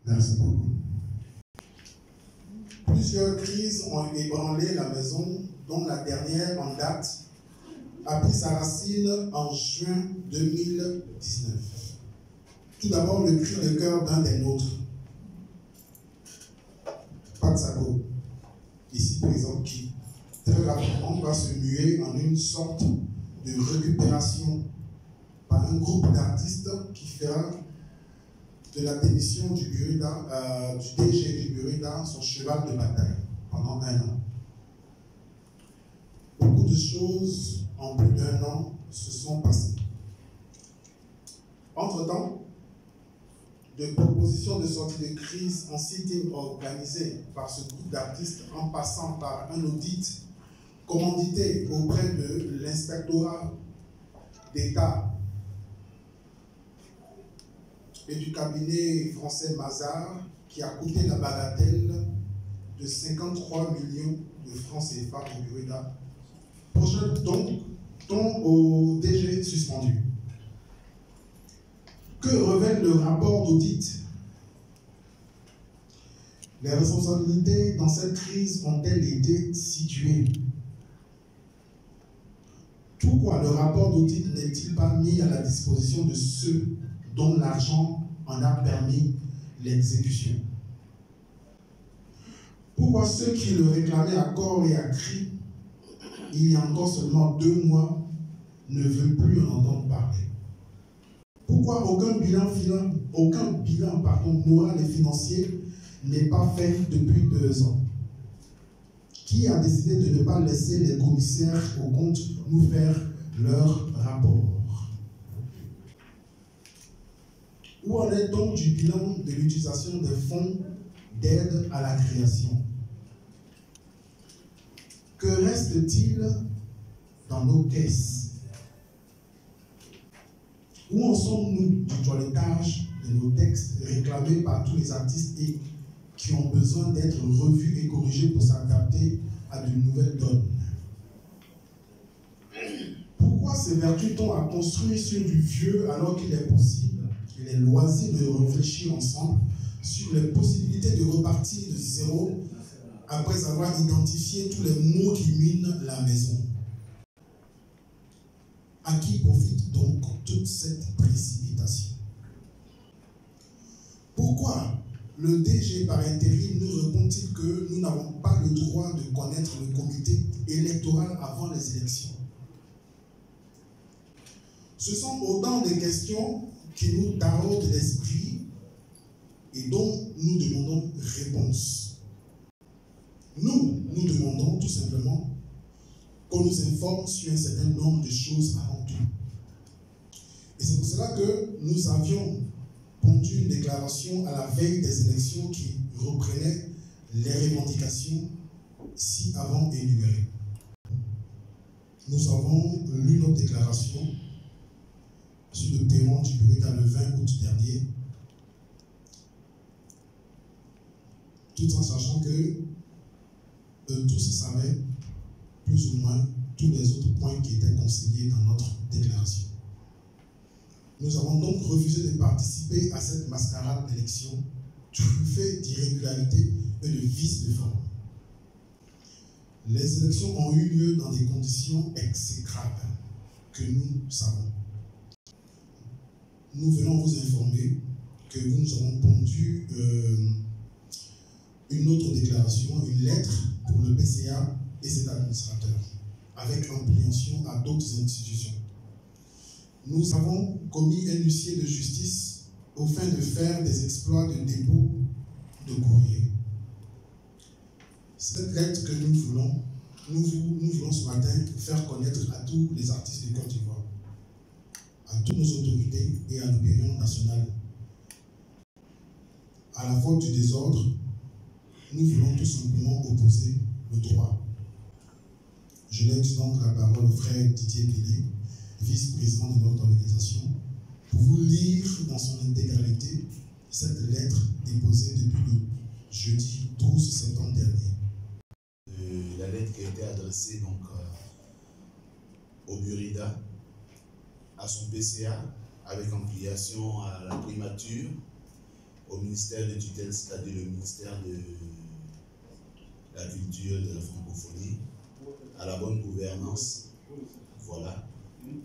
Merci beaucoup. Plusieurs crises ont ébranlé la maison, dont la dernière en date a pris sa racine en juin 2019. Tout d'abord, le cri de cœur d'un des nôtres, Patsago, ici présent, qui très rapidement va se muer en une sorte de récupération par un groupe d'artistes qui fera de la démission du DG du Burida son cheval de bataille pendant 1 an. Beaucoup de choses en plus d'1 an se sont passées. Entre-temps, de propositions de sortie de crise en sitting organisé par ce groupe d'artistes en passant par un audit commandité auprès de l'inspectorat d'État et du cabinet français Mazars qui a coûté la bagatelle de 53 millions de francs CFA au Burida, projet donc au DG suspendu. Que révèle le rapport d'audit? Les responsabilités dans cette crise ont-elles été situées? Pourquoi le rapport d'audit n'est-il pas mis à la disposition de ceux dont l'argent en a permis l'exécution? Pourquoi ceux qui le réclamaient à corps et à cri, il y a encore seulement 2 mois, ne veulent plus en entendre parler? Pourquoi aucun bilan moral et financier n'est pas fait depuis 2 ans? Qui a décidé de ne pas laisser les commissaires aux comptes nous faire leur rapport? Où en est donc du bilan de l'utilisation des fonds d'aide à la création? Que reste-t-il dans nos caisses? Où en sommes-nous du toilettage de nos textes réclamés par tous les artistes et qui ont besoin d'être revus et corrigés pour s'adapter à de nouvelles donnes? Pourquoi s'évertue-t-on à construire sur du vieux alors qu'il est possible, il est loisir de réfléchir ensemble sur les possibilités de repartir de zéro après avoir identifié tous les maux qui minent la maison? À qui profite donc toute cette précipitation? Pourquoi le DG par intérim nous répond-il que nous n'avons pas le droit de connaître le comité électoral avant les élections? Ce sont autant de questions qui nous taraudent l'esprit et dont nous demandons réponse. Nous demandons tout simplement qu'on nous informe sur un certain nombre de choses avant tout. Et c'est pour cela que nous avions pondu une déclaration à la veille des élections qui reprenait les revendications si avant énumérées. Nous avons lu notre déclaration sur le perron du Burida le 20 août dernier, tout en sachant que tous savaient plus ou moins tous les autres points qui étaient consignés dans notre déclaration. Nous avons donc refusé de participer à cette mascarade d'élection truffée d'irrégularités et de vices de forme. Les élections ont eu lieu dans des conditions exécrables que nous savons. Nous venons vous informer que nous avons pondu une autre déclaration, une lettre pour le PCA et ses administrateurs, avec ampliation à d'autres institutions. Nous avons commis un huissier de justice au fin de faire des exploits de dépôt de courrier. Cette lettre que nous voulons ce matin faire connaître à tous les artistes de Côte d'Ivoire, à toutes nos autorités et à l'opinion nationale. À la faute du désordre, nous voulons tout simplement opposer le droit. Je laisse donc la parole au frère Didier Bélé, vice-président de notre organisation, pour vous lire dans son intégralité cette lettre déposée depuis le jeudi 12 septembre dernier. La lettre qui a été adressée donc au Burida, à son PCA, avec ampliation à la primature au ministère de tutelle, c'est-à-dire le ministère de la culture, de la francophonie, à la bonne gouvernance, voilà,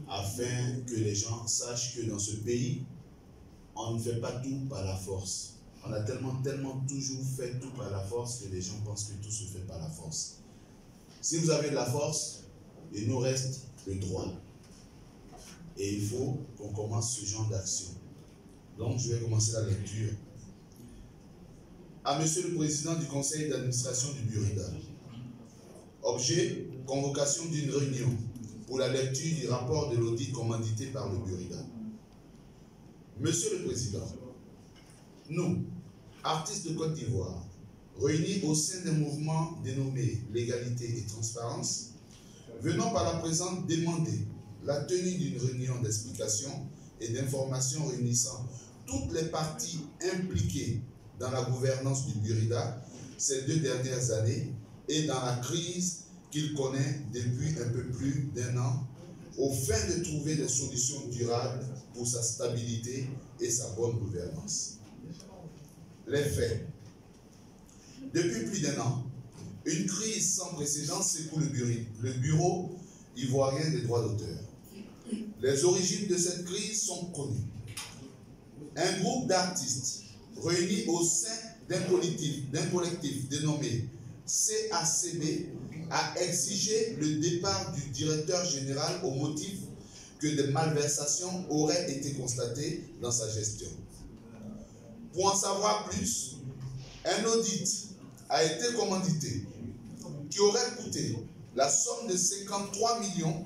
afin que les gens sachent que dans ce pays, on ne fait pas tout par la force. On a tellement toujours fait tout par la force que les gens pensent que tout se fait par la force. Si vous avez de la force, il nous reste le droit. Et il faut qu'on commence ce genre d'action. Donc, je vais commencer la lecture. À Monsieur le Président du Conseil d'administration du Burida. Objet, convocation d'une réunion pour la lecture du rapport de l'audit commandité par le Burida. Monsieur le Président, nous, artistes de Côte d'Ivoire, réunis au sein d'un mouvement dénommé L'égalité et transparence, venons par la présente demander la tenue d'une réunion d'explication et d'information réunissant toutes les parties impliquées dans la gouvernance du Burida ces 2 dernières années et dans la crise qu'il connaît depuis un peu plus d'1 an, au fin de trouver des solutions durables pour sa stabilité et sa bonne gouvernance. Les faits. Depuis plus d'1 an, une crise sans précédent secoue le Bureau ivoirien des droits d'auteur. Les origines de cette crise sont connues. Un groupe d'artistes réunis au sein d'un collectif dénommé CACB a exigé le départ du directeur général au motif que des malversations auraient été constatées dans sa gestion. Pour en savoir plus, un audit a été commandité qui aurait coûté la somme de 53 millions.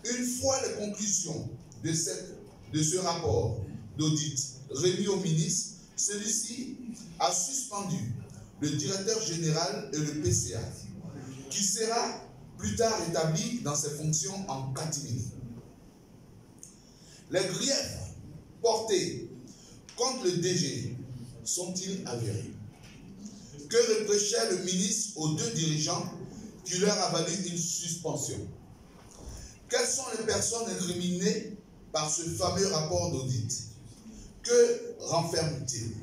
Une fois les conclusions de ce rapport d'audit remis au ministre, celui-ci a suspendu le directeur général et le PCA, qui sera plus tard établi dans ses fonctions en catimini. Les griefs portés contre le DG sont-ils avérés? Que reprochait le ministre aux 2 dirigeants qui leur a valu une suspension? Quelles sont les personnes incriminées par ce fameux rapport d'audit? Que renferme-t-il?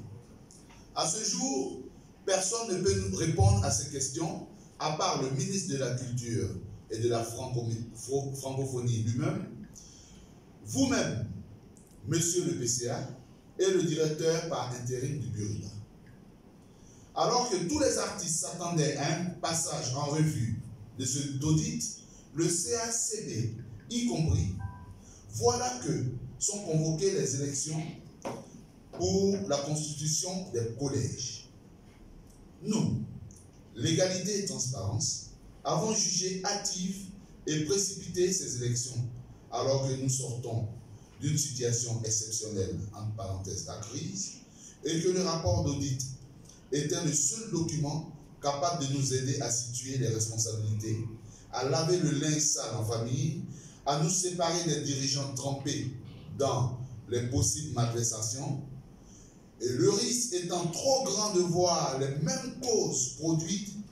À ce jour, personne ne peut nous répondre à ces questions, à part le ministre de la Culture et de la francophonie lui-même, vous-même, monsieur le PCA, et le directeur par intérim du Burida. Alors que tous les artistes s'attendaient à un passage en revue de ce audit, le CACB, y compris, voilà que sont convoquées les élections pour la constitution des collèges. Nous, l'égalité et transparence, avons jugé hâtive et précipité ces élections, alors que nous sortons d'une situation exceptionnelle, entre parenthèses, la crise, et que le rapport d'audit était le seul document capable de nous aider à situer les responsabilités, à laver le linge sale en famille, à nous séparer des dirigeants trempés dans les possibles malversations, et le risque étant trop grand de voir les mêmes causes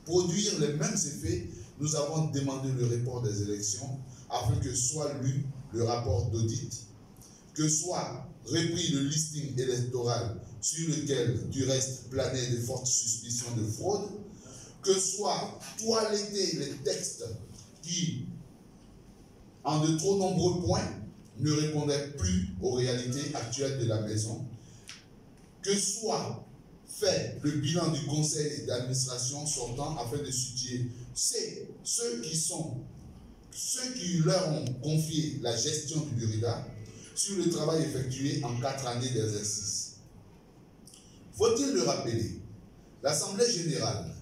produire les mêmes effets, nous avons demandé le report des élections afin que soit lu le rapport d'audit, que soit repris le listing électoral sur lequel, du reste, planaient de fortes suspicions de fraude, que soit toilettés les textes qui, en de trop nombreux points, ne répondaient plus aux réalités actuelles de la maison, que soit fait le bilan du conseil d'administration sortant afin de situer ceux qui leur ont confié la gestion du Burida sur le travail effectué en 4 années d'exercice. Faut-il le rappeler, l'Assemblée générale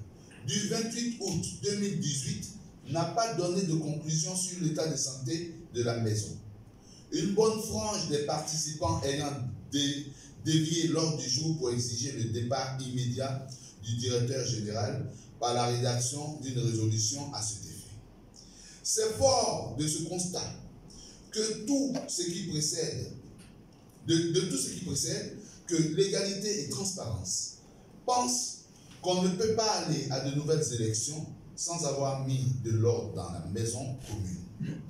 du 28 août 2018 n'a pas donné de conclusion sur l'état de santé de la maison. Une bonne frange des participants ayant dévié l'ordre du jour pour exiger le départ immédiat du directeur général par la rédaction d'une résolution à cet effet. C'est fort de ce constat que tout ce qui précède, que l'égalité et transparence pensent qu'on ne peut pas aller à de nouvelles élections sans avoir mis de l'ordre dans la maison commune.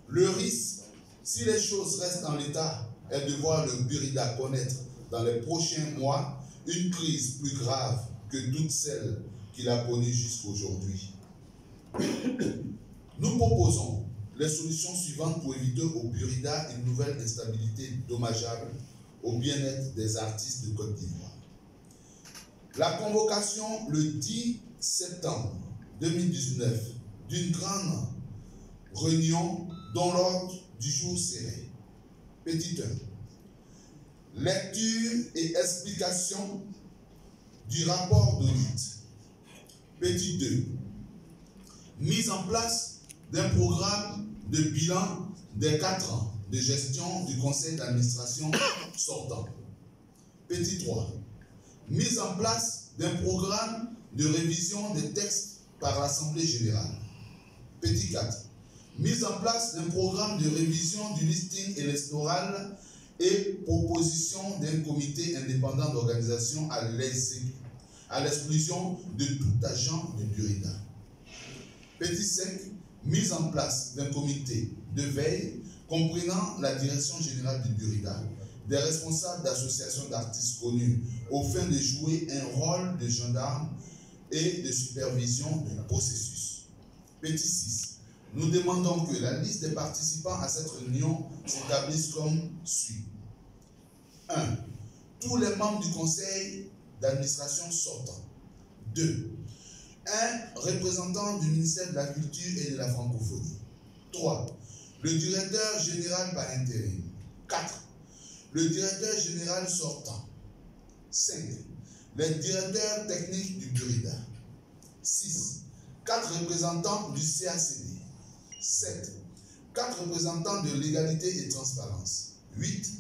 Le risque, si les choses restent en l'état, est de voir le Burida connaître dans les prochains mois une crise plus grave que toutes celles qu'il a connues jusqu'aujourd'hui. Nous proposons les solutions suivantes pour éviter au Burida une nouvelle instabilité dommageable au bien-être des artistes de Côte d'Ivoire. La convocation le 10 septembre 2019 d'une grande réunion dont l'ordre du jour serait: petit 1. Lecture et explication du rapport d'audit. Petit 2. Mise en place d'un programme de bilan des 4 ans de gestion du conseil d'administration sortant. Petit 3. Mise en place d'un programme de révision des textes par l'Assemblée générale. Petit 4. Mise en place d'un programme de révision du listing électoral et proposition d'un comité indépendant d'organisation à l'exclusion de tout agent de Burida. Petit 5. Mise en place d'un comité de veille comprenant la direction générale du Burida, des responsables d'associations d'artistes connus, aux fins de jouer un rôle de gendarme et de supervision du processus. Petit 6. Nous demandons que la liste des participants à cette réunion s'établisse comme suit. 1. Tous les membres du conseil d'administration sortant. 2. Un représentant du ministère de la Culture et de la Francophonie. 3. Le directeur général par intérim. 4. Le directeur général sortant. 5. Les directeurs techniques du Burida. 6. 4 représentants du CACD. 7. 4 représentants de l'égalité et transparence. 8.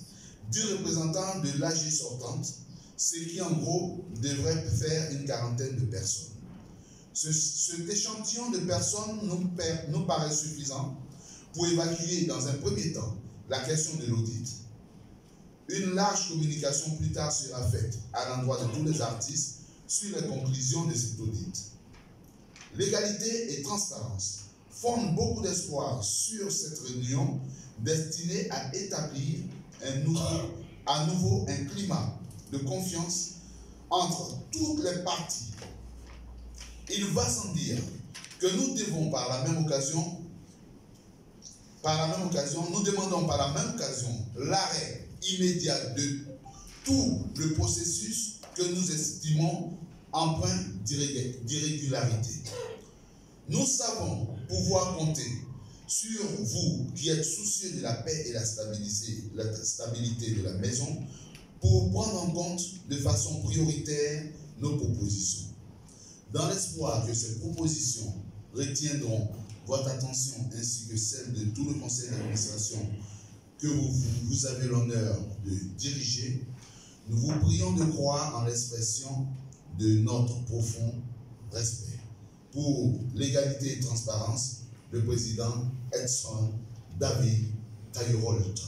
10 représentants de l'AG sortante, ce qui en gros devrait faire une quarantaine de personnes. Cet échantillon de personnes nous paraît suffisant pour évacuer dans un premier temps la question de l'audit. Une large communication plus tard sera faite à l'endroit de tous les artistes sur les conclusions de cet audit. L'égalité et transparence fondent beaucoup d'espoir sur cette réunion destinée à établir à nouveau un climat de confiance entre toutes les parties. Il va sans dire que nous devons par la même occasion, nous demandons par la même occasion l'arrêt immédiat de tout le processus que nous estimons empreint d'irrégularité. Nous savons pouvoir compter sur vous qui êtes soucieux de la paix et la stabilité de la maison pour prendre en compte de façon prioritaire nos propositions. Dans l'espoir que ces propositions retiendront votre attention ainsi que celle de tout le conseil d'administration que vous avez l'honneur de diriger, nous vous prions de croire en l'expression de notre profond respect. Pour l'égalité et transparence, le président Edson David Tayorolta.